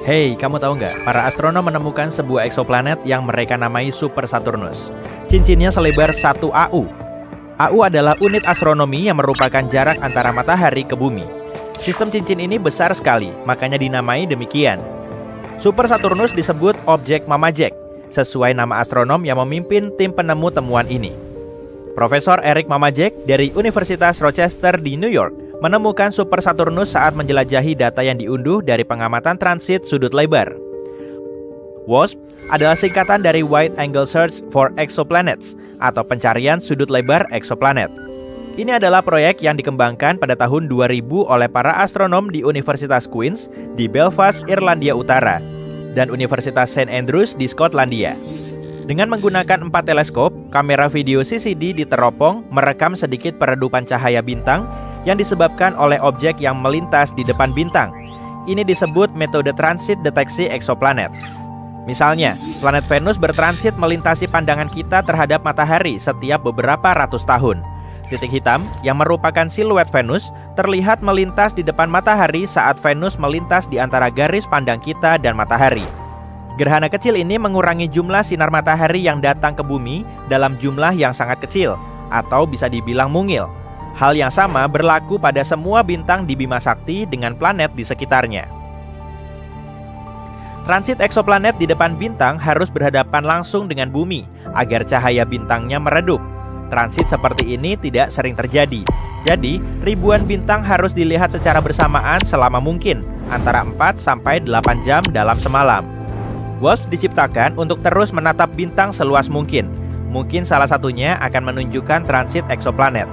Hey, kamu tahu nggak? Para astronom menemukan sebuah eksoplanet yang mereka namai Super Saturnus. Cincinnya selebar 1 AU. AU adalah unit astronomi yang merupakan jarak antara matahari ke bumi. Sistem cincin ini besar sekali, makanya dinamai demikian. Super Saturnus disebut objek Mama Jack, sesuai nama astronom yang memimpin tim penemu temuan ini. Profesor Eric Mama Jack dari Universitas Rochester di New York menemukan Super Saturnus saat menjelajahi data yang diunduh dari pengamatan transit sudut lebar. WASP adalah singkatan dari Wide Angle Search for Exoplanets atau pencarian sudut lebar eksoplanet. Ini adalah proyek yang dikembangkan pada tahun 2000 oleh para astronom di Universitas Queen's di Belfast, Irlandia Utara, dan Universitas St Andrews di Skotlandia. Dengan menggunakan 4 teleskop, kamera video CCD di teropong merekam sedikit peredupan cahaya bintang yang disebabkan oleh objek yang melintas di depan bintang. Ini disebut metode transit deteksi eksoplanet. Misalnya, planet Venus bertransit melintasi pandangan kita terhadap matahari setiap beberapa ratus tahun. Titik hitam yang merupakan siluet Venus terlihat melintas di depan matahari saat Venus melintas di antara garis pandang kita dan matahari. Gerhana kecil ini mengurangi jumlah sinar matahari yang datang ke bumi dalam jumlah yang sangat kecil, atau bisa dibilang mungil. Hal yang sama berlaku pada semua bintang di Bima Sakti dengan planet di sekitarnya. Transit eksoplanet di depan bintang harus berhadapan langsung dengan bumi agar cahaya bintangnya meredup. Transit seperti ini tidak sering terjadi. Jadi, ribuan bintang harus dilihat secara bersamaan selama mungkin, antara 4-8 jam dalam semalam. WASP diciptakan untuk terus menatap bintang seluas mungkin. Mungkin salah satunya akan menunjukkan transit eksoplanet.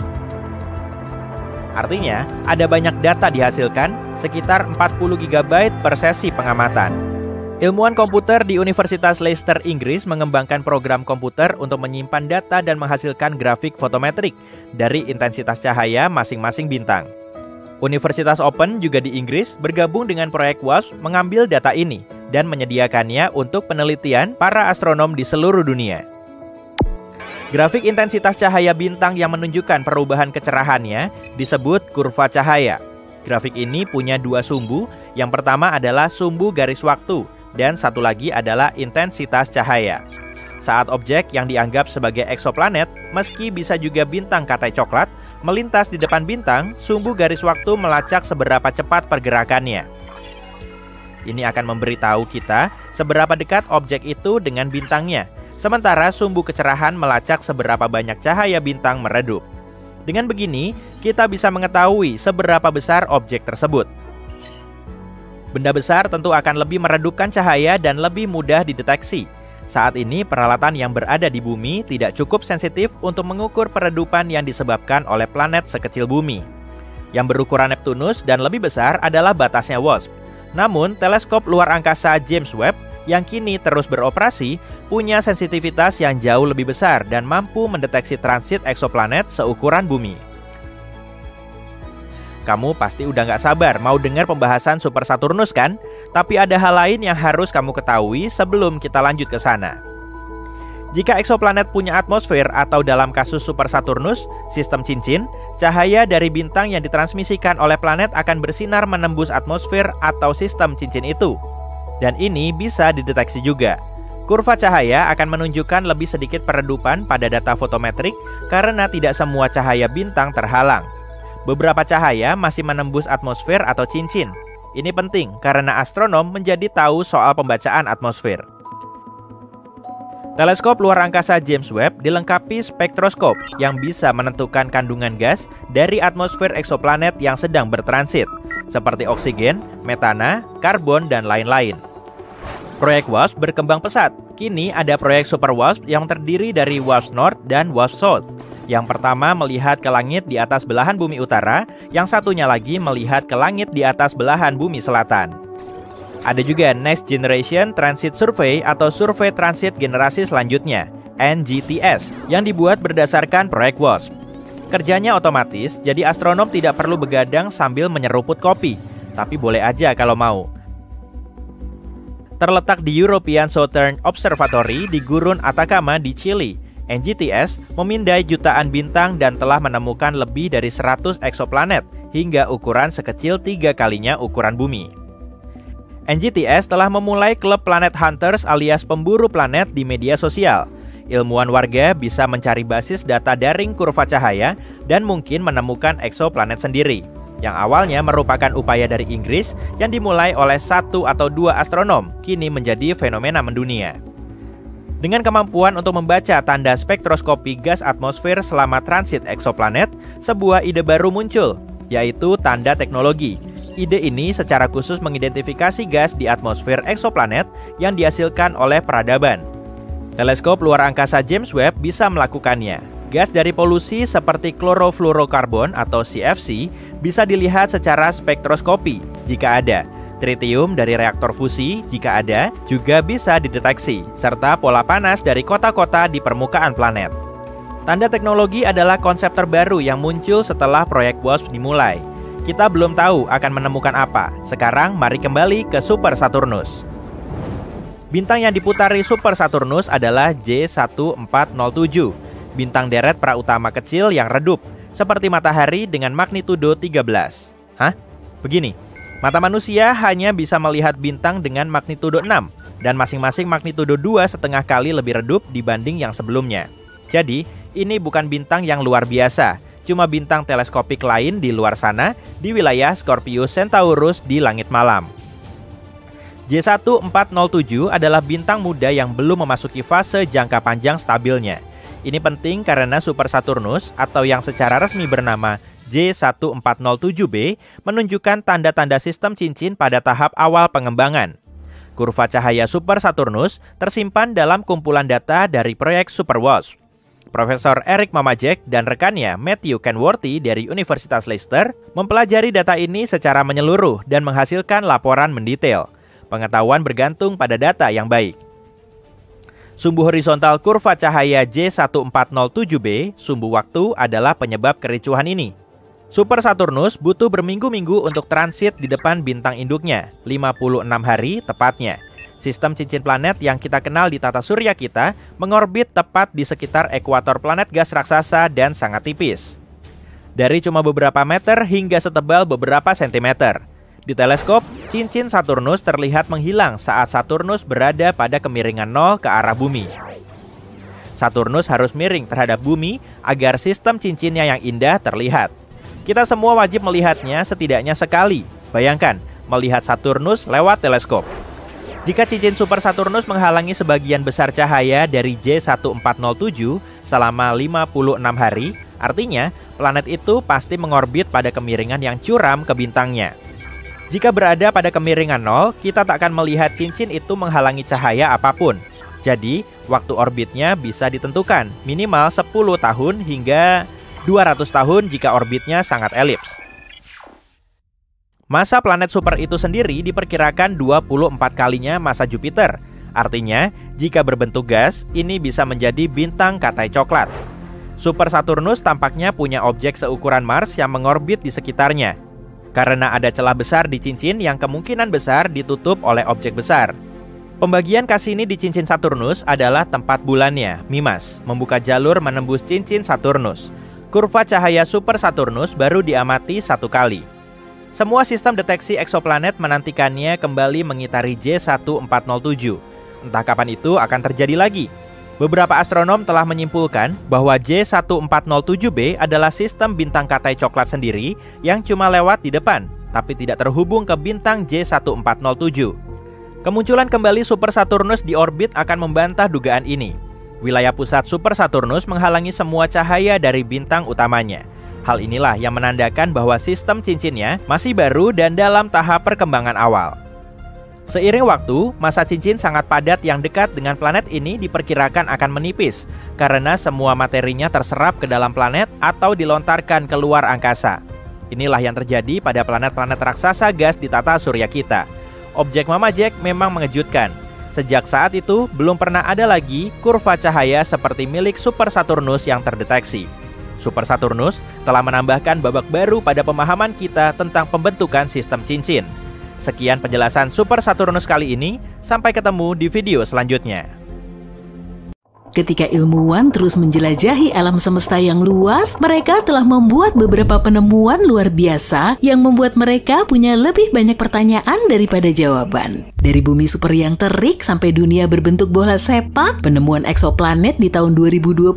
Artinya, ada banyak data dihasilkan, sekitar 40 GB per sesi pengamatan. Ilmuwan komputer di Universitas Leicester, Inggris mengembangkan program komputer untuk menyimpan data dan menghasilkan grafik fotometrik dari intensitas cahaya masing-masing bintang. Universitas Open juga di Inggris bergabung dengan proyek WASP mengambil data ini dan menyediakannya untuk penelitian para astronom di seluruh dunia. Grafik intensitas cahaya bintang yang menunjukkan perubahan kecerahannya disebut kurva cahaya. Grafik ini punya 2 sumbu, yang pertama adalah sumbu garis waktu, dan satu lagi adalah intensitas cahaya. Saat objek yang dianggap sebagai eksoplanet, meski bisa juga bintang katai coklat, melintas di depan bintang, sumbu garis waktu melacak seberapa cepat pergerakannya. Ini akan memberitahu kita seberapa dekat objek itu dengan bintangnya, sementara sumbu kecerahan melacak seberapa banyak cahaya bintang meredup. Dengan begini, kita bisa mengetahui seberapa besar objek tersebut. Benda besar tentu akan lebih meredupkan cahaya dan lebih mudah dideteksi. Saat ini, peralatan yang berada di bumi tidak cukup sensitif untuk mengukur peredupan yang disebabkan oleh planet sekecil bumi. Yang berukuran Neptunus dan lebih besar adalah batasnya WASP. Namun, teleskop luar angkasa James Webb yang kini terus beroperasi punya sensitivitas yang jauh lebih besar dan mampu mendeteksi transit eksoplanet seukuran bumi. Kamu pasti udah gak sabar mau dengar pembahasan Super Saturnus kan? Tapi ada hal lain yang harus kamu ketahui sebelum kita lanjut ke sana. Jika eksoplanet punya atmosfer atau dalam kasus Super Saturnus, sistem cincin, cahaya dari bintang yang ditransmisikan oleh planet akan bersinar menembus atmosfer atau sistem cincin itu. Dan ini bisa dideteksi juga. Kurva cahaya akan menunjukkan lebih sedikit peredupan pada data fotometrik karena tidak semua cahaya bintang terhalang. Beberapa cahaya masih menembus atmosfer atau cincin. Ini penting karena astronom menjadi tahu soal pembacaan atmosfer. Teleskop luar angkasa James Webb dilengkapi spektroskop yang bisa menentukan kandungan gas dari atmosfer eksoplanet yang sedang bertransit, seperti oksigen, metana, karbon, dan lain-lain. Proyek WASP berkembang pesat. Kini ada proyek Super WASP yang terdiri dari WASP North dan WASP South. Yang pertama melihat ke langit di atas belahan bumi utara, yang satunya lagi melihat ke langit di atas belahan bumi selatan. Ada juga Next Generation Transit Survey atau Survei Transit Generasi Selanjutnya, NGTS, yang dibuat berdasarkan proyek WASP. Kerjanya otomatis, jadi astronom tidak perlu begadang sambil menyeruput kopi, tapi boleh aja kalau mau. Terletak di European Southern Observatory di Gurun Atacama di Chili, NGTS memindai jutaan bintang dan telah menemukan lebih dari 100 eksoplanet hingga ukuran sekecil 3 kalinya ukuran bumi. NGTS telah memulai klub Planet Hunters alias pemburu planet di media sosial. Ilmuwan warga bisa mencari basis data daring kurva cahaya dan mungkin menemukan eksoplanet sendiri, yang awalnya merupakan upaya dari Inggris yang dimulai oleh 1 atau 2 astronom, kini menjadi fenomena mendunia. Dengan kemampuan untuk membaca tanda spektroskopi gas atmosfer selama transit eksoplanet, sebuah ide baru muncul, yaitu tanda teknologi. Ide ini secara khusus mengidentifikasi gas di atmosfer eksoplanet yang dihasilkan oleh peradaban. Teleskop luar angkasa James Webb bisa melakukannya. Gas dari polusi seperti klorofluorokarbon atau CFC bisa dilihat secara spektroskopi jika ada. Tritium dari reaktor fusi jika ada juga bisa dideteksi, serta pola panas dari kota-kota di permukaan planet. Tanda teknologi adalah konsep terbaru yang muncul setelah proyek WASP dimulai. Kita belum tahu akan menemukan apa. Sekarang mari kembali ke Super Saturnus. Bintang yang diputari Super Saturnus adalah J1407, bintang deret prautama kecil yang redup, seperti matahari dengan magnitudo 13. Hah? Begini, mata manusia hanya bisa melihat bintang dengan magnitudo 6, dan masing-masing magnitudo 2,5 kali lebih redup dibanding yang sebelumnya. Jadi, ini bukan bintang yang luar biasa, cuma bintang teleskopik lain di luar sana, di wilayah Scorpius Centaurus di langit malam. J1407 adalah bintang muda yang belum memasuki fase jangka panjang stabilnya. Ini penting karena Super Saturnus atau yang secara resmi bernama J1407b menunjukkan tanda-tanda sistem cincin pada tahap awal pengembangan. Kurva cahaya Super Saturnus tersimpan dalam kumpulan data dari proyek Super WASP. Profesor Eric Mamajek dan rekannya Matthew Kenworthy dari Universitas Leicester mempelajari data ini secara menyeluruh dan menghasilkan laporan mendetail. Pengetahuan bergantung pada data yang baik. Sumbu horizontal kurva cahaya J1407b, sumbu waktu, adalah penyebab kericuhan ini. Super Saturnus butuh berminggu-minggu untuk transit di depan bintang induknya, 56 hari tepatnya. Sistem cincin planet yang kita kenal di tata surya kita mengorbit tepat di sekitar ekuator planet gas raksasa dan sangat tipis. Dari cuma beberapa meter hingga setebal beberapa sentimeter. Di teleskop, cincin Saturnus terlihat menghilang saat Saturnus berada pada kemiringan 0 ke arah bumi. Saturnus harus miring terhadap bumi agar sistem cincinnya yang indah terlihat. Kita semua wajib melihatnya setidaknya sekali. Bayangkan, melihat Saturnus lewat teleskop. Jika cincin Super Saturnus menghalangi sebagian besar cahaya dari J1407 selama 56 hari, artinya planet itu pasti mengorbit pada kemiringan yang curam ke bintangnya. Jika berada pada kemiringan 0, kita tak akan melihat cincin itu menghalangi cahaya apapun. Jadi, waktu orbitnya bisa ditentukan, minimal 10 tahun hingga 200 tahun jika orbitnya sangat elips. Masa planet super itu sendiri diperkirakan 24 kalinya masa Jupiter. Artinya, jika berbentuk gas, ini bisa menjadi bintang katai coklat. Super Saturnus tampaknya punya objek seukuran Mars yang mengorbit di sekitarnya. Karena ada celah besar di cincin yang kemungkinan besar ditutup oleh objek besar. Pembagian Cassini di cincin Saturnus adalah tempat bulannya, Mimas, membuka jalur menembus cincin Saturnus. Kurva cahaya Super Saturnus baru diamati 1 kali. Semua sistem deteksi eksoplanet menantikannya kembali mengitari J1407. Entah kapan itu akan terjadi lagi. Beberapa astronom telah menyimpulkan bahwa J1407b adalah sistem bintang katai coklat sendiri yang cuma lewat di depan, tapi tidak terhubung ke bintang J1407. Kemunculan kembali Super Saturnus di orbit akan membantah dugaan ini. Wilayah pusat Super Saturnus menghalangi semua cahaya dari bintang utamanya. Hal inilah yang menandakan bahwa sistem cincinnya masih baru dan dalam tahap perkembangan awal. Seiring waktu, masa cincin sangat padat yang dekat dengan planet ini diperkirakan akan menipis karena semua materinya terserap ke dalam planet atau dilontarkan keluar angkasa. Inilah yang terjadi pada planet-planet raksasa gas di tata surya kita. Objek Mamajek memang mengejutkan. Sejak saat itu, belum pernah ada lagi kurva cahaya seperti milik Super Saturnus yang terdeteksi. Super Saturnus telah menambahkan babak baru pada pemahaman kita tentang pembentukan sistem cincin. Sekian penjelasan Super Saturnus kali ini, sampai ketemu di video selanjutnya. Ketika ilmuwan terus menjelajahi alam semesta yang luas, mereka telah membuat beberapa penemuan luar biasa yang membuat mereka punya lebih banyak pertanyaan daripada jawaban. Dari bumi super yang terik sampai dunia berbentuk bola sepak, penemuan eksoplanet di tahun 2022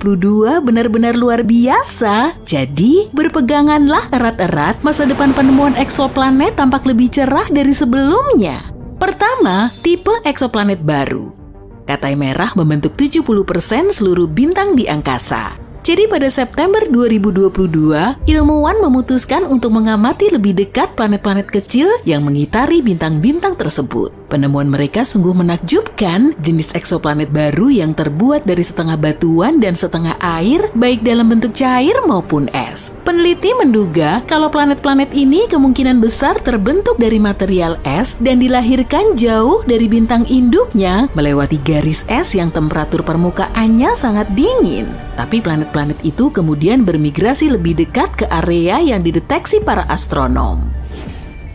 benar-benar luar biasa. Jadi, berpeganganlah erat-erat, masa depan penemuan eksoplanet tampak lebih cerah dari sebelumnya. Pertama, tipe eksoplanet baru. Katai merah membentuk 70% seluruh bintang di angkasa. Jadi pada September 2022, ilmuwan memutuskan untuk mengamati lebih dekat planet-planet kecil yang mengitari bintang-bintang tersebut. Penemuan mereka sungguh menakjubkan, jenis eksoplanet baru yang terbuat dari setengah batuan dan setengah air, baik dalam bentuk cair maupun es. Peneliti menduga kalau planet-planet ini kemungkinan besar terbentuk dari material es dan dilahirkan jauh dari bintang induknya melewati garis es yang temperatur permukaannya sangat dingin. Tapi planet-planet itu kemudian bermigrasi lebih dekat ke area yang dideteksi para astronom.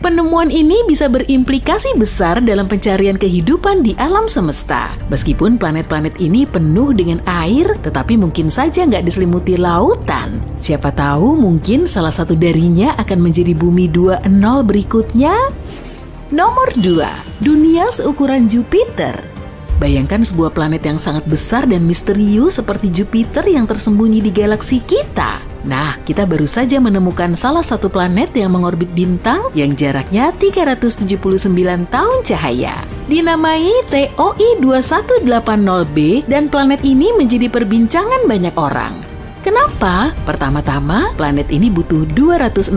Penemuan ini bisa berimplikasi besar dalam pencarian kehidupan di alam semesta. Meskipun planet-planet ini penuh dengan air, tetapi mungkin saja nggak diselimuti lautan. Siapa tahu mungkin salah satu darinya akan menjadi bumi 2.0 berikutnya. Nomor 2, dunia seukuran Jupiter. Bayangkan sebuah planet yang sangat besar dan misterius seperti Jupiter yang tersembunyi di galaksi kita. Nah, kita baru saja menemukan salah satu planet yang mengorbit bintang yang jaraknya 379 tahun cahaya. Dinamai TOI 2180b dan planet ini menjadi perbincangan banyak orang. Kenapa? Pertama-tama, planet ini butuh 261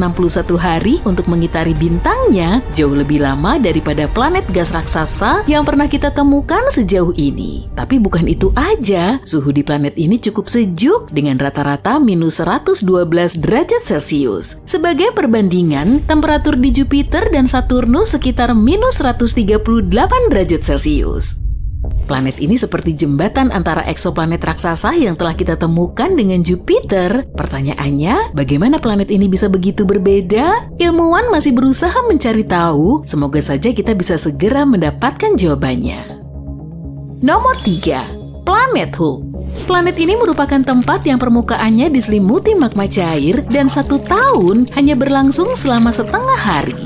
hari untuk mengitari bintangnya, jauh lebih lama daripada planet gas raksasa yang pernah kita temukan sejauh ini. Tapi bukan itu aja, suhu di planet ini cukup sejuk dengan rata-rata minus 112 derajat Celcius. Sebagai perbandingan, temperatur di Jupiter dan Saturnus sekitar minus 138 derajat Celcius. Planet ini seperti jembatan antara eksoplanet raksasa yang telah kita temukan dengan Jupiter. Pertanyaannya, bagaimana planet ini bisa begitu berbeda? Ilmuwan masih berusaha mencari tahu, semoga saja kita bisa segera mendapatkan jawabannya. Nomor 3, planet Hulk. Planet ini merupakan tempat yang permukaannya diselimuti magma cair dan 1 tahun hanya berlangsung selama setengah hari.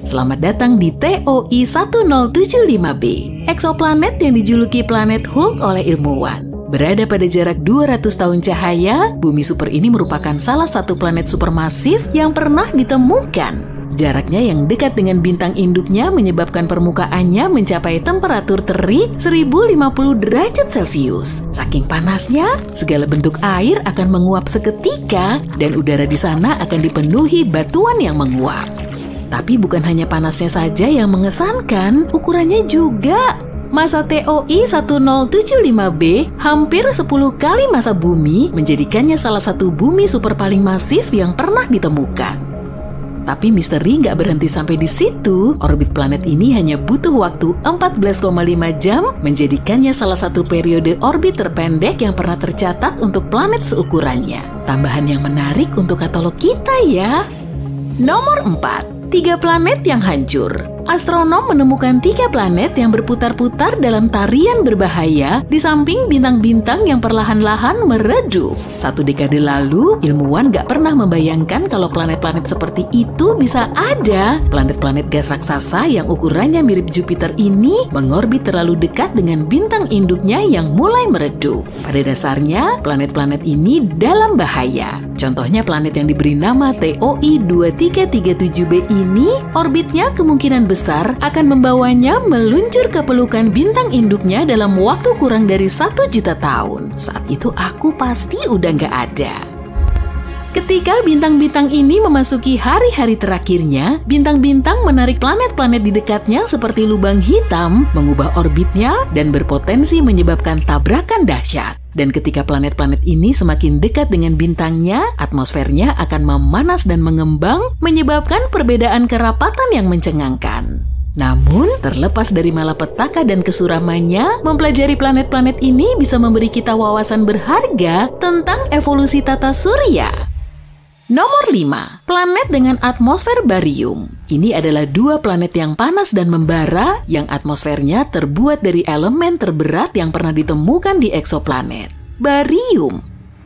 Selamat datang di TOI 1075b, eksoplanet yang dijuluki planet Hulk oleh ilmuwan. Berada pada jarak 200 tahun cahaya, bumi super ini merupakan salah satu planet supermasif yang pernah ditemukan. Jaraknya yang dekat dengan bintang induknya menyebabkan permukaannya mencapai temperatur terik 1050 derajat Celcius. Saking panasnya, segala bentuk air akan menguap seketika dan udara di sana akan dipenuhi batuan yang menguap. Tapi bukan hanya panasnya saja yang mengesankan, ukurannya juga. Masa TOI 1075b hampir 10 kali masa bumi, menjadikannya salah satu bumi super paling masif yang pernah ditemukan. Tapi misteri nggak berhenti sampai di situ. Orbit planet ini hanya butuh waktu 14,5 jam, menjadikannya salah satu periode orbit terpendek yang pernah tercatat untuk planet seukurannya. Tambahan yang menarik untuk katalog kita ya. Nomor 4. 3 planet yang hancur. Astronom menemukan 3 planet yang berputar-putar dalam tarian berbahaya di samping bintang-bintang yang perlahan-lahan meredup. 1 dekade lalu, ilmuwan gak pernah membayangkan kalau planet-planet seperti itu bisa ada. Planet-planet gas raksasa yang ukurannya mirip Jupiter ini mengorbit terlalu dekat dengan bintang induknya yang mulai meredup. Pada dasarnya, planet-planet ini dalam bahaya. Contohnya planet yang diberi nama TOI 2337b ini, orbitnya kemungkinan besar akan membawanya meluncur ke pelukan bintang induknya dalam waktu kurang dari 1 juta tahun. Saat itu aku pasti udah nggak ada. Ketika bintang-bintang ini memasuki hari-hari terakhirnya, bintang-bintang menarik planet-planet di dekatnya seperti lubang hitam, mengubah orbitnya, dan berpotensi menyebabkan tabrakan dahsyat. Dan ketika planet-planet ini semakin dekat dengan bintangnya, atmosfernya akan memanas dan mengembang, menyebabkan perbedaan kerapatan yang mencengangkan. Namun, terlepas dari malapetaka dan kesuramannya, mempelajari planet-planet ini bisa memberi kita wawasan berharga tentang evolusi tata surya. Nomor 5, planet dengan atmosfer barium. Ini adalah 2 planet yang panas dan membara yang atmosfernya terbuat dari elemen terberat yang pernah ditemukan di eksoplanet. barium.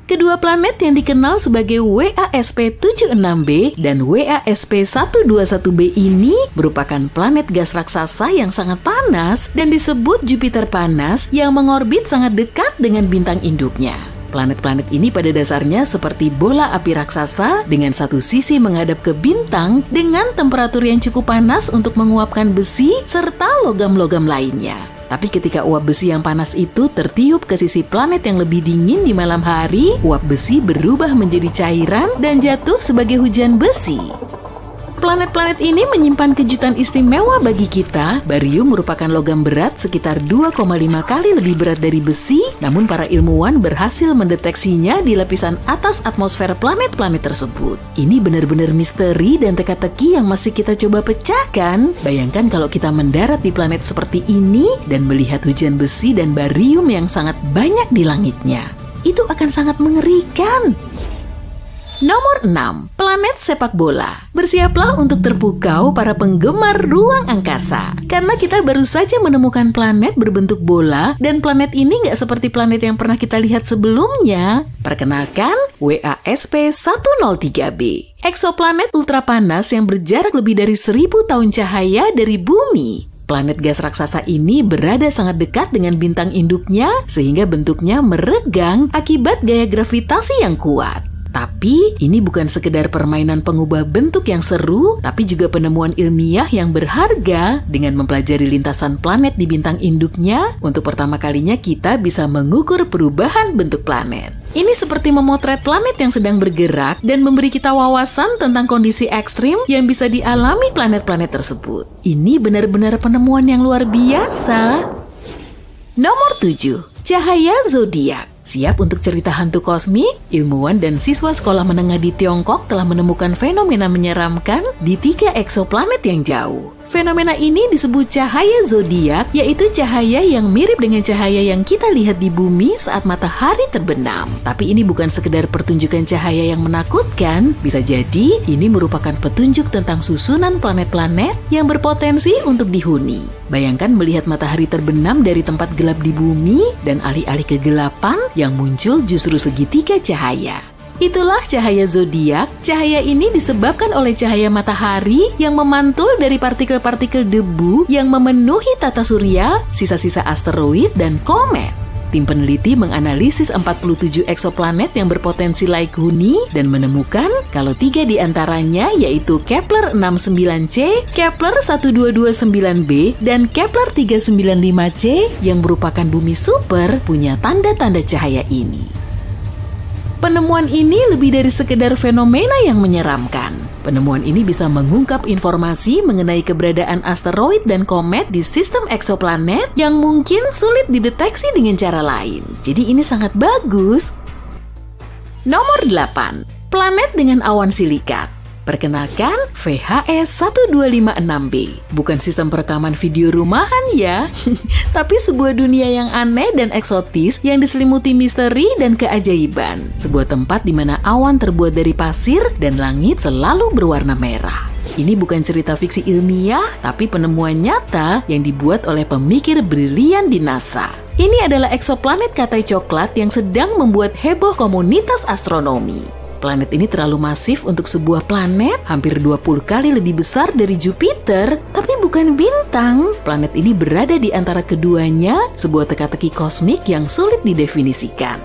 Kedua planet yang dikenal sebagai WASP-76b dan WASP-121b ini merupakan planet gas raksasa yang sangat panas dan disebut Jupiter panas yang mengorbit sangat dekat dengan bintang induknya. Planet-planet ini pada dasarnya seperti bola api raksasa dengan satu sisi menghadap ke bintang dengan temperatur yang cukup panas untuk menguapkan besi serta logam-logam lainnya. Tapi ketika uap besi yang panas itu tertiup ke sisi planet yang lebih dingin di malam hari, uap besi berubah menjadi cairan dan jatuh sebagai hujan besi. Planet-planet ini menyimpan kejutan istimewa bagi kita. Barium merupakan logam berat sekitar 2,5 kali lebih berat dari besi, namun para ilmuwan berhasil mendeteksinya di lapisan atas atmosfer planet-planet tersebut. Ini benar-benar misteri dan teka-teki yang masih kita coba pecahkan. Bayangkan kalau kita mendarat di planet seperti ini dan melihat hujan besi dan barium yang sangat banyak di langitnya. Itu akan sangat mengerikan. Nomor 6. Planet sepak bola. Bersiaplah untuk terpukau para penggemar ruang angkasa. Karena kita baru saja menemukan planet berbentuk bola, dan planet ini nggak seperti planet yang pernah kita lihat sebelumnya. Perkenalkan, WASP-103b. Eksoplanet ultrapanas yang berjarak lebih dari 1000 tahun cahaya dari bumi. Planet gas raksasa ini berada sangat dekat dengan bintang induknya, sehingga bentuknya meregang akibat gaya gravitasi yang kuat. Tapi ini bukan sekedar permainan pengubah bentuk yang seru, tapi juga penemuan ilmiah yang berharga. Dengan mempelajari lintasan planet di bintang induknya, untuk pertama kalinya kita bisa mengukur perubahan bentuk planet. Ini seperti memotret planet yang sedang bergerak dan memberi kita wawasan tentang kondisi ekstrim yang bisa dialami planet-planet tersebut. Ini benar-benar penemuan yang luar biasa. Nomor 7. Cahaya zodiak. Siap untuk cerita hantu kosmik? Ilmuwan dan siswa sekolah menengah di Tiongkok telah menemukan fenomena menyeramkan di 3 eksoplanet yang jauh. Fenomena ini disebut cahaya zodiak, yaitu cahaya yang mirip dengan cahaya yang kita lihat di bumi saat matahari terbenam. Tapi ini bukan sekedar pertunjukan cahaya yang menakutkan, bisa jadi ini merupakan petunjuk tentang susunan planet-planet yang berpotensi untuk dihuni. Bayangkan melihat matahari terbenam dari tempat gelap di bumi dan alih-alih kegelapan yang muncul justru segitiga cahaya. Itulah cahaya zodiak. Cahaya ini disebabkan oleh cahaya matahari yang memantul dari partikel-partikel debu yang memenuhi tata surya, sisa-sisa asteroid, dan komet. Tim peneliti menganalisis 47 eksoplanet yang berpotensi laik huni dan menemukan kalau 3 di antaranya yaitu Kepler 69c, Kepler 1229b, dan Kepler 395c yang merupakan bumi super punya tanda-tanda cahaya ini. Penemuan ini lebih dari sekedar fenomena yang menyeramkan. Penemuan ini bisa mengungkap informasi mengenai keberadaan asteroid dan komet di sistem eksoplanet yang mungkin sulit dideteksi dengan cara lain. Jadi ini sangat bagus. Nomor 8. Planet dengan awan silikat. Perkenalkan, VHS-1256b. Bukan sistem perekaman video rumahan ya, tapi sebuah dunia yang aneh dan eksotis yang diselimuti misteri dan keajaiban. Sebuah tempat di mana awan terbuat dari pasir dan langit selalu berwarna merah. Ini bukan cerita fiksi ilmiah, tapi penemuan nyata yang dibuat oleh pemikir brilian di NASA. Ini adalah eksoplanet katai coklat yang sedang membuat heboh komunitas astronomi. Planet ini terlalu masif untuk sebuah planet, hampir 20 kali lebih besar dari Jupiter, tapi bukan bintang. Planet ini berada di antara keduanya, sebuah teka-teki kosmik yang sulit didefinisikan.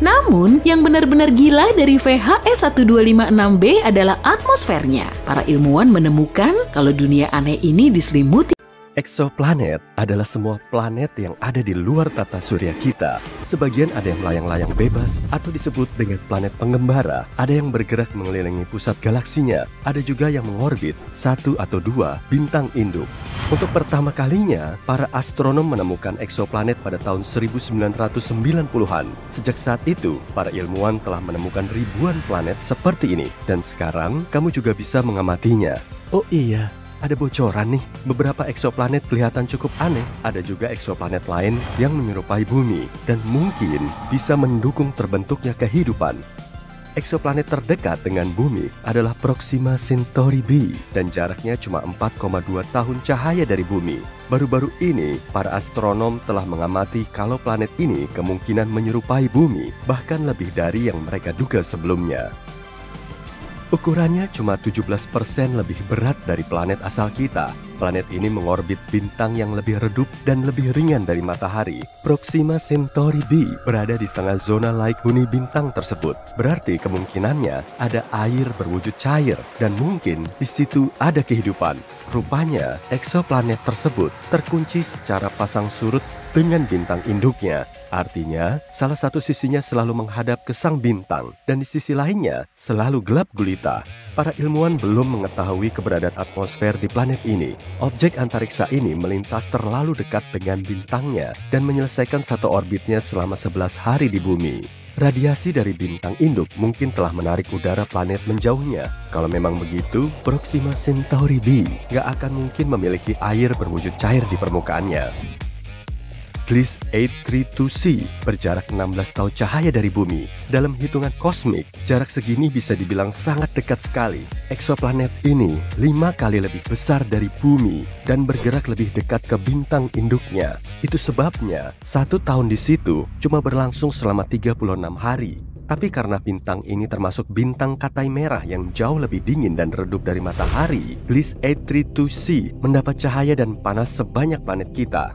Namun, yang benar-benar gila dari VHS-1256b adalah atmosfernya. Para ilmuwan menemukan kalau dunia aneh ini diselimuti. Eksoplanet adalah semua planet yang ada di luar tata surya kita. Sebagian ada yang melayang-layang bebas atau disebut dengan planet pengembara. Ada yang bergerak mengelilingi pusat galaksinya. Ada juga yang mengorbit 1 atau 2 bintang induk. Untuk pertama kalinya, para astronom menemukan eksoplanet pada tahun 1990-an. Sejak saat itu, para ilmuwan telah menemukan ribuan planet seperti ini. Dan sekarang, kamu juga bisa mengamatinya. Oh iya, ada bocoran nih, beberapa eksoplanet kelihatan cukup aneh. Ada juga eksoplanet lain yang menyerupai bumi dan mungkin bisa mendukung terbentuknya kehidupan. Eksoplanet terdekat dengan bumi adalah Proxima Centauri b dan jaraknya cuma 4,2 tahun cahaya dari bumi. Baru-baru ini, para astronom telah mengamati kalau planet ini kemungkinan menyerupai bumi, bahkan lebih dari yang mereka duga sebelumnya. Ukurannya cuma 17% lebih berat dari planet asal kita. Planet ini mengorbit bintang yang lebih redup dan lebih ringan dari matahari. Proxima Centauri b berada di tengah zona laik huni bintang tersebut. Berarti kemungkinannya ada air berwujud cair dan mungkin di situ ada kehidupan. Rupanya, eksoplanet tersebut terkunci secara pasang surut dengan bintang induknya. Artinya, salah satu sisinya selalu menghadap ke sang bintang, dan di sisi lainnya selalu gelap gulita. Para ilmuwan belum mengetahui keberadaan atmosfer di planet ini. Objek antariksa ini melintas terlalu dekat dengan bintangnya dan menyelesaikan satu orbitnya selama 11 hari di bumi. Radiasi dari bintang induk mungkin telah menarik udara planet menjauhnya. Kalau memang begitu, Proxima Centauri b gak akan mungkin memiliki air berwujud cair di permukaannya. Gliese 832c berjarak 16 tahun cahaya dari bumi. Dalam hitungan kosmik, jarak segini bisa dibilang sangat dekat sekali. Eksoplanet ini 5 kali lebih besar dari bumi dan bergerak lebih dekat ke bintang induknya. Itu sebabnya 1 tahun di situ cuma berlangsung selama 36 hari. Tapi karena bintang ini termasuk bintang katai merah yang jauh lebih dingin dan redup dari matahari, Gliese 832c mendapat cahaya dan panas sebanyak planet kita.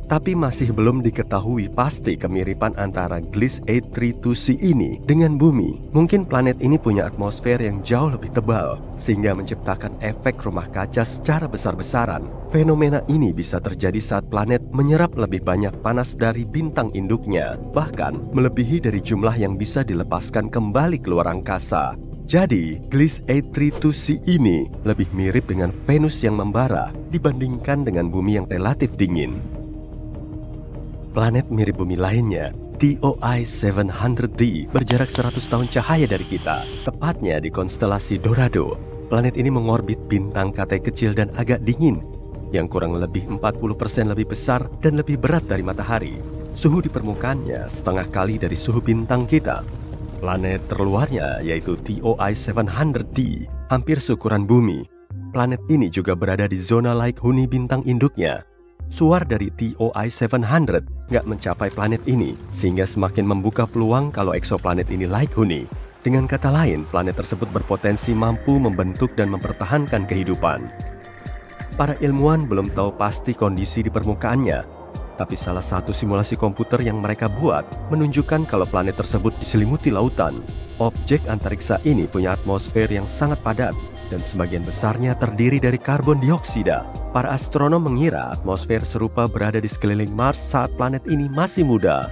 Tapi masih belum diketahui pasti kemiripan antara Gliese 832c ini dengan bumi. Mungkin planet ini punya atmosfer yang jauh lebih tebal, sehingga menciptakan efek rumah kaca secara besar-besaran. Fenomena ini bisa terjadi saat planet menyerap lebih banyak panas dari bintang induknya, bahkan melebihi dari jumlah yang bisa dilepaskan kembali keluar angkasa. Jadi, Gliese 832c ini lebih mirip dengan Venus yang membara dibandingkan dengan bumi yang relatif dingin. Planet mirip bumi lainnya, TOI 700d, berjarak 100 tahun cahaya dari kita, tepatnya di konstelasi Dorado. Planet ini mengorbit bintang katai kecil dan agak dingin, yang kurang lebih 40% lebih besar dan lebih berat dari matahari. Suhu di permukaannya setengah kali dari suhu bintang kita. Planet terluarnya, yaitu TOI 700d, hampir seukuran bumi. Planet ini juga berada di zona laik huni bintang induknya. Suar dari TOI 700 nggak mencapai planet ini, sehingga semakin membuka peluang kalau eksoplanet ini laik huni. Dengan kata lain, planet tersebut berpotensi mampu membentuk dan mempertahankan kehidupan. Para ilmuwan belum tahu pasti kondisi di permukaannya, tapi salah satu simulasi komputer yang mereka buat menunjukkan kalau planet tersebut diselimuti lautan. Objek antariksa ini punya atmosfer yang sangat padat, dan sebagian besarnya terdiri dari karbon dioksida. Para astronom mengira atmosfer serupa berada di sekeliling Mars saat planet ini masih muda.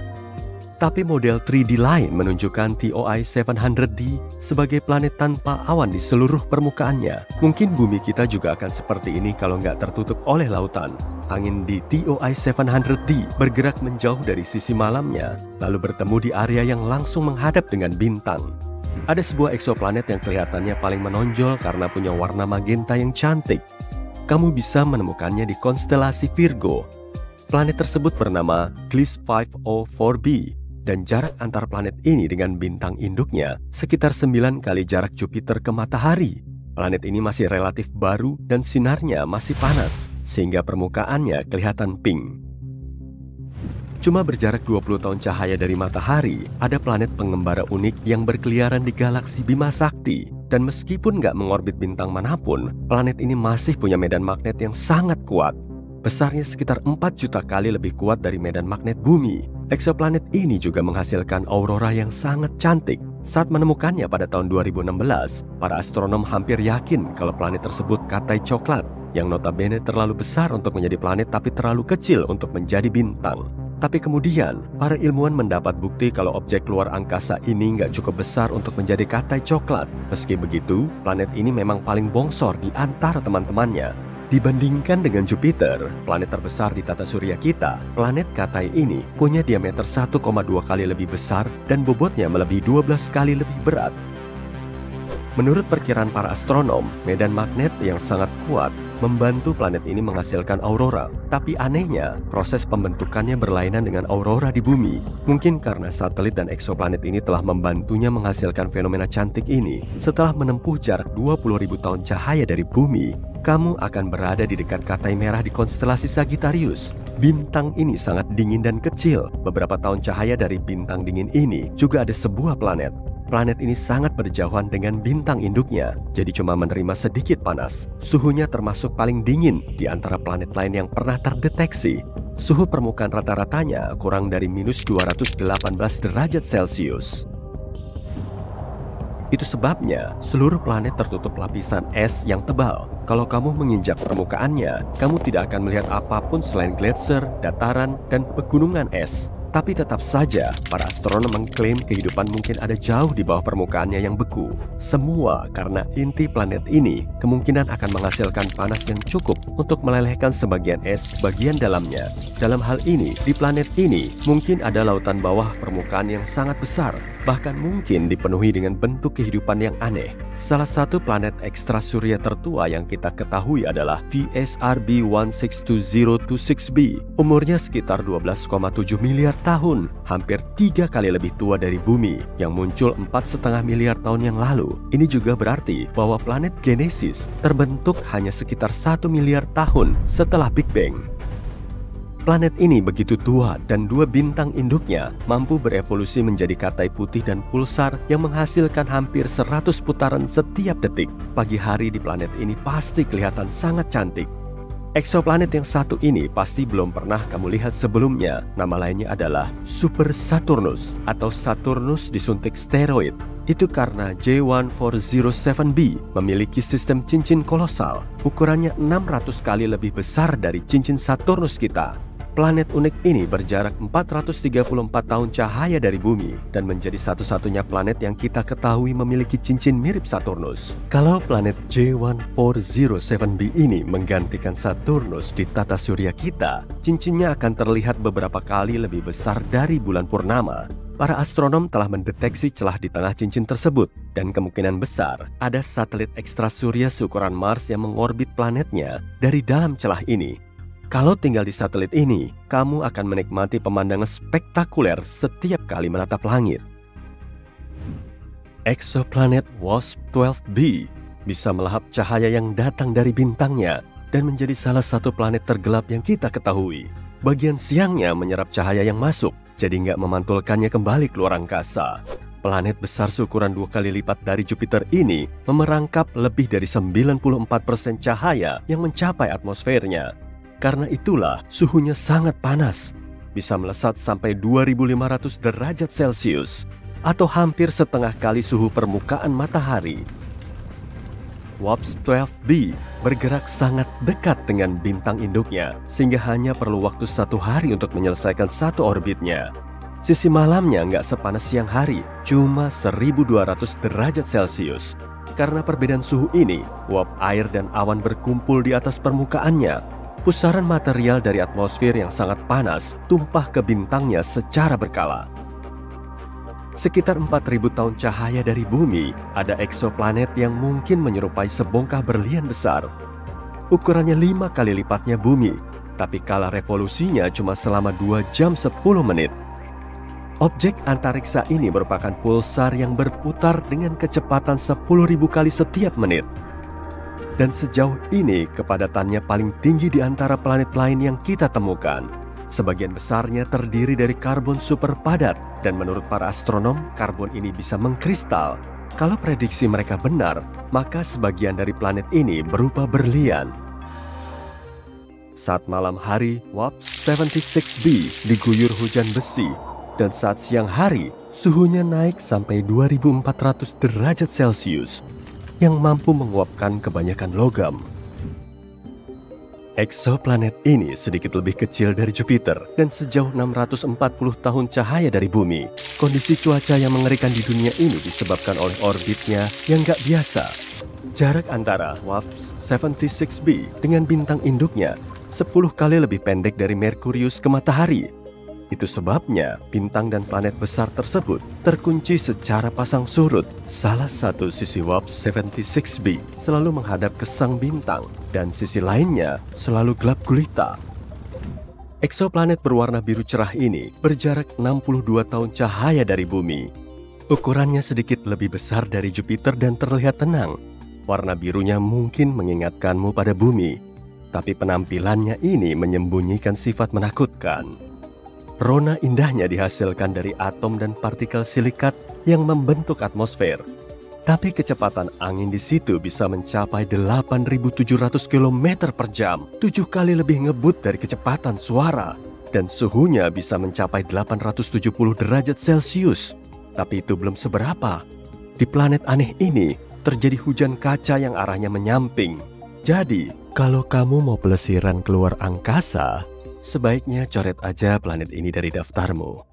Tapi model 3D lain menunjukkan TOI 700d sebagai planet tanpa awan di seluruh permukaannya. Mungkin bumi kita juga akan seperti ini kalau nggak tertutup oleh lautan. Angin di TOI 700d bergerak menjauh dari sisi malamnya, lalu bertemu di area yang langsung menghadap dengan bintang. Ada sebuah eksoplanet yang kelihatannya paling menonjol karena punya warna magenta yang cantik. Kamu bisa menemukannya di konstelasi Virgo. Planet tersebut bernama Gliese 504b, dan jarak antar planet ini dengan bintang induknya sekitar 9 kali jarak Jupiter ke matahari. Planet ini masih relatif baru dan sinarnya masih panas, sehingga permukaannya kelihatan pink. Cuma berjarak 20 tahun cahaya dari matahari, ada planet pengembara unik yang berkeliaran di galaksi Bima Sakti. Dan meskipun nggak mengorbit bintang manapun, planet ini masih punya medan magnet yang sangat kuat. Besarnya sekitar 4 juta kali lebih kuat dari medan magnet bumi. Eksoplanet ini juga menghasilkan aurora yang sangat cantik. Saat menemukannya pada tahun 2016, para astronom hampir yakin kalau planet tersebut katai coklat, yang notabene terlalu besar untuk menjadi planet tapi terlalu kecil untuk menjadi bintang. Tapi kemudian, para ilmuwan mendapat bukti kalau objek luar angkasa ini nggak cukup besar untuk menjadi katai coklat. Meski begitu, planet ini memang paling bongsor di antara teman-temannya. Dibandingkan dengan Jupiter, planet terbesar di tata surya kita, planet katai ini punya diameter 1,2 kali lebih besar dan bobotnya melebihi 12 kali lebih berat. Menurut perkiraan para astronom, medan magnet yang sangat kuat membantu planet ini menghasilkan aurora. Tapi anehnya, proses pembentukannya berlainan dengan aurora di bumi. Mungkin karena satelit dan eksoplanet ini telah membantunya menghasilkan fenomena cantik ini. Setelah menempuh jarak 20.000 tahun cahaya dari bumi, kamu akan berada di dekat Katai Merah di konstelasi Sagittarius. Bintang ini sangat dingin dan kecil. Beberapa tahun cahaya dari bintang dingin ini juga ada sebuah planet. Planet ini sangat berjauhan dengan bintang induknya, jadi cuma menerima sedikit panas. Suhunya termasuk paling dingin di antara planet lain yang pernah terdeteksi. Suhu permukaan rata-ratanya kurang dari minus 218 derajat Celcius. Itu sebabnya seluruh planet tertutup lapisan es yang tebal. Kalau kamu menginjak permukaannya, kamu tidak akan melihat apapun selain gletser, dataran, dan pegunungan es. Tapi tetap saja, para astronom mengklaim kehidupan mungkin ada jauh di bawah permukaannya yang beku. Semua karena inti planet ini kemungkinan akan menghasilkan panas yang cukup untuk melelehkan sebagian es bagian dalamnya. Dalam hal ini, di planet ini mungkin ada lautan bawah permukaan yang sangat besar, bahkan mungkin dipenuhi dengan bentuk kehidupan yang aneh. Salah satu planet ekstrasurya tertua yang kita ketahui adalah VSRB 162026b. Umurnya sekitar 12,7 miliar tahun, hampir 3 kali lebih tua dari bumi yang muncul 4,5 miliar tahun yang lalu. Ini juga berarti bahwa planet Genesis terbentuk hanya sekitar 1 miliar tahun setelah Big Bang. Planet ini begitu tua dan 2 bintang induknya mampu berevolusi menjadi katai putih dan pulsar yang menghasilkan hampir 100 putaran setiap detik. Pagi hari di planet ini pasti kelihatan sangat cantik. Eksoplanet yang satu ini pasti belum pernah kamu lihat sebelumnya. Nama lainnya adalah Super Saturnus atau Saturnus disuntik steroid. Itu karena J1407b memiliki sistem cincin kolosal. Ukurannya 600 kali lebih besar dari cincin Saturnus kita. Planet unik ini berjarak 434 tahun cahaya dari bumi dan menjadi satu-satunya planet yang kita ketahui memiliki cincin mirip Saturnus. Kalau planet J1407b ini menggantikan Saturnus di tata surya kita, cincinnya akan terlihat beberapa kali lebih besar dari bulan purnama. Para astronom telah mendeteksi celah di tengah cincin tersebut, dan kemungkinan besar ada satelit ekstrasurya seukuran Mars yang mengorbit planetnya dari dalam celah ini. Kalau tinggal di satelit ini, kamu akan menikmati pemandangan spektakuler setiap kali menatap langit. Eksoplanet WASP-12b bisa melahap cahaya yang datang dari bintangnya dan menjadi salah satu planet tergelap yang kita ketahui. Bagian siangnya menyerap cahaya yang masuk, jadi nggak memantulkannya kembali ke luar angkasa. Planet besar seukuran 2 kali lipat dari Jupiter ini memerangkap lebih dari 94% cahaya yang mencapai atmosfernya. Karena itulah suhunya sangat panas, bisa melesat sampai 2500 derajat Celcius atau hampir setengah kali suhu permukaan matahari. WASP-12b bergerak sangat dekat dengan bintang induknya sehingga hanya perlu waktu 1 hari untuk menyelesaikan satu orbitnya. Sisi malamnya nggak sepanas siang hari, cuma 1200 derajat Celcius. Karena perbedaan suhu ini, uap air dan awan berkumpul di atas permukaannya. Pusaran material dari atmosfer yang sangat panas tumpah ke bintangnya secara berkala. Sekitar 4000 tahun cahaya dari bumi, ada eksoplanet yang mungkin menyerupai sebongkah berlian besar. Ukurannya 5 kali lipatnya bumi, tapi kala revolusinya cuma selama 2 jam 10 menit. Objek antariksa ini merupakan pulsar yang berputar dengan kecepatan 10.000 kali setiap menit. Dan sejauh ini kepadatannya paling tinggi di antara planet lain yang kita temukan. Sebagian besarnya terdiri dari karbon super padat, dan menurut para astronom, karbon ini bisa mengkristal. Kalau prediksi mereka benar, maka sebagian dari planet ini berupa berlian. Saat malam hari, WASP-76b diguyur hujan besi, dan saat siang hari, suhunya naik sampai 2400 derajat Celcius. Yang mampu menguapkan kebanyakan logam. Eksoplanet ini sedikit lebih kecil dari Jupiter dan sejauh 640 tahun cahaya dari bumi. Kondisi cuaca yang mengerikan di dunia ini disebabkan oleh orbitnya yang gak biasa. Jarak antara WASP-76b dengan bintang induknya 10 kali lebih pendek dari Merkurius ke matahari. Itu sebabnya bintang dan planet besar tersebut terkunci secara pasang surut. Salah satu sisi warp 76b selalu menghadap ke sang bintang dan sisi lainnya selalu gelap gulita. Eksoplanet berwarna biru cerah ini berjarak 62 tahun cahaya dari bumi. Ukurannya sedikit lebih besar dari Jupiter dan terlihat tenang. Warna birunya mungkin mengingatkanmu pada bumi, tapi penampilannya ini menyembunyikan sifat menakutkan. Rona indahnya dihasilkan dari atom dan partikel silikat yang membentuk atmosfer. Tapi kecepatan angin di situ bisa mencapai 8.700 km per jam, 7 kali lebih ngebut dari kecepatan suara. Dan suhunya bisa mencapai 870 derajat Celcius. Tapi itu belum seberapa. Di planet aneh ini terjadi hujan kaca yang arahnya menyamping. Jadi, kalau kamu mau pelesiran keluar angkasa, sebaiknya coret aja planet ini dari daftarmu.